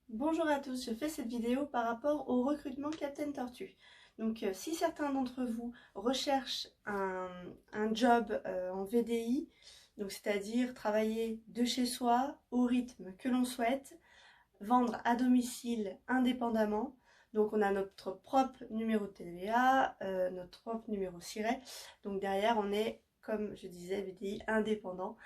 Bonjour à tous, je fais cette vidéo par rapport au recrutement Captain Tortue. Donc si certains d'entre vous recherchent un job en VDI, donc c'est-à-dire travailler de chez soi au rythme que l'on souhaite, vendre à domicile indépendamment, donc on a notre propre numéro de TVA, notre propre numéro SIRET, donc derrière on est, comme je disais, VDI indépendant.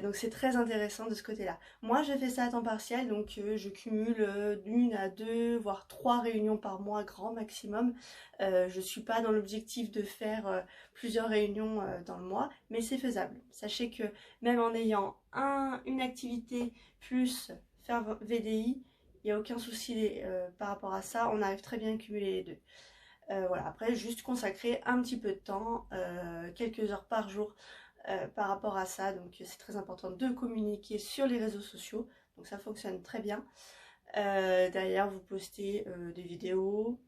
Donc c'est très intéressant de ce côté-là. Moi je fais ça à temps partiel, donc je cumule d'une à deux, voire trois réunions par mois, grand maximum. Je ne suis pas dans l'objectif de faire plusieurs réunions dans le mois, mais c'est faisable. Sachez que même en ayant une activité plus faire VDI, il n'y a aucun souci par rapport à ça, on arrive très bien à cumuler les deux. Voilà, après juste consacrer un petit peu de temps, quelques heures par jour par rapport à ça. Donc c'est très important de communiquer sur les réseaux sociaux. Donc ça fonctionne très bien. Derrière, vous postez des vidéos,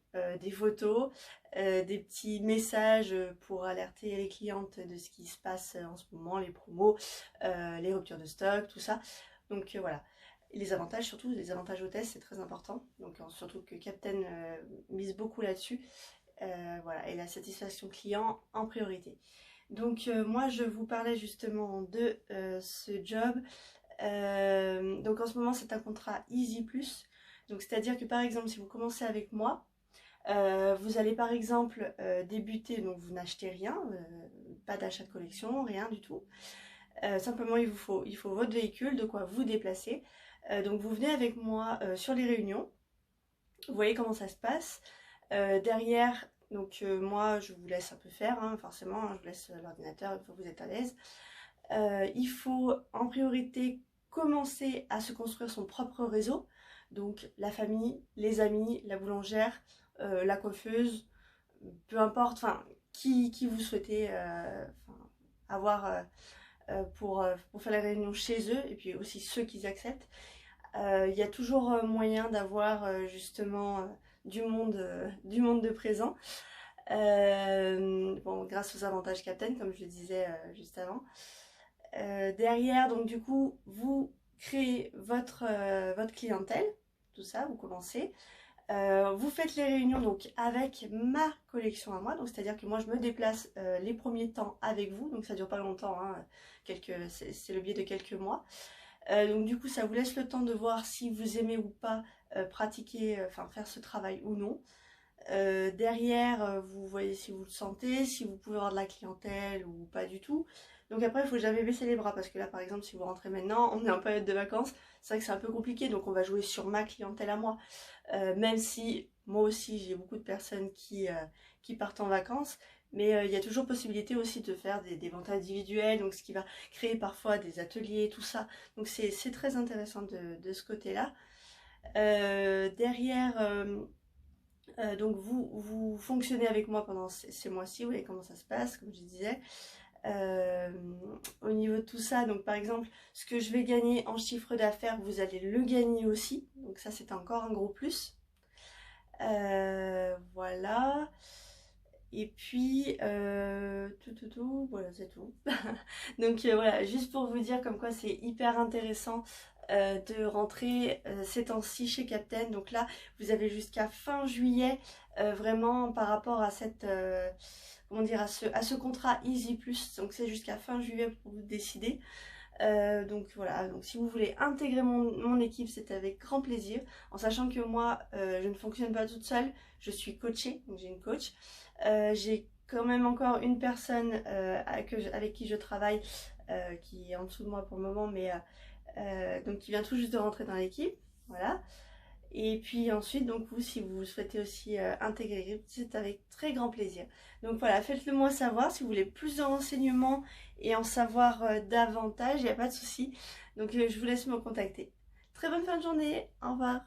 des photos, des petits messages pour alerter les clientes de ce qui se passe en ce moment, les promos, les ruptures de stock, tout ça. Donc voilà. Et les avantages, surtout les avantages hôtesse, c'est très important. Donc surtout que Captain mise beaucoup là-dessus. Voilà, et la satisfaction client en priorité. Donc moi je vous parlais justement de ce job. Donc en ce moment c'est un contrat Easy Plus. Donc c'est-à-dire que par exemple si vous commencez avec moi, vous allez par exemple débuter, donc vous n'achetez rien, pas d'achat de collection, rien du tout. Simplement il faut votre véhicule, de quoi vous déplacer. Donc vous venez avec moi sur les réunions, vous voyez comment ça se passe. Derrière, donc moi je vous laisse un peu faire, hein, forcément, hein, je vous laisse l'ordinateur une fois que vous êtes à l'aise. Il faut en priorité commencer à se construire son propre réseau, donc la famille, les amis, la boulangère, la coiffeuse, peu importe, enfin qui vous souhaitez avoir pour faire les réunions chez eux, et puis aussi ceux qui acceptent. Il y a toujours moyen d'avoir justement du monde de présent. Bon, grâce aux avantages Captain, comme je le disais juste avant. Derrière, donc du coup, vous créez votre clientèle, tout ça, vous commencez. Vous faites les réunions donc avec ma collection à moi, donc c'est-à-dire que moi je me déplace les premiers temps avec vous, donc ça dure pas longtemps, hein, c'est le biais de quelques mois. Donc du coup ça vous laisse le temps de voir si vous aimez ou pas pratiquer, enfin faire ce travail ou non. Derrière, vous voyez si vous le sentez, si vous pouvez avoir de la clientèle ou pas du tout. Donc après, il faut jamais baisser les bras parce que là, par exemple, si vous rentrez maintenant, on est en période de vacances, c'est vrai que c'est un peu compliqué, donc on va jouer sur ma clientèle à moi. Même si moi aussi, j'ai beaucoup de personnes qui partent en vacances, mais il y a toujours possibilité aussi de faire des ventes individuelles, donc ce qui va créer parfois des ateliers, tout ça. Donc c'est très intéressant de ce côté-là. Derrière, donc vous fonctionnez avec moi pendant ces mois-ci, vous voyez comment ça se passe, comme je disais. Euh, Au niveau de tout ça, donc par exemple, ce que je vais gagner en chiffre d'affaires, vous allez le gagner aussi. Donc ça, c'est encore un gros plus. Voilà. Et puis, voilà, c'est tout. Donc voilà, juste pour vous dire comme quoi c'est hyper intéressant de rentrer ces temps-ci chez Captain. Donc là, vous avez jusqu'à fin juillet, vraiment par rapport à cette, comment dire, à ce contrat Easy Plus. Donc c'est jusqu'à fin juillet pour vous décider. Donc voilà, donc si vous voulez intégrer mon équipe, c'est avec grand plaisir, en sachant que moi, je ne fonctionne pas toute seule, je suis coachée, donc j'ai une coach. J'ai quand même encore une personne avec qui je travaille, qui est en dessous de moi pour le moment, mais donc qui vient tout juste de rentrer dans l'équipe, voilà. Et puis ensuite, donc vous, si vous souhaitez aussi intégrer, c'est avec très grand plaisir. Donc voilà, faites-le moi savoir si vous voulez plus de renseignements et en savoir davantage, il n'y a pas de souci. Donc je vous laisse me contacter. Très bonne fin de journée, au revoir.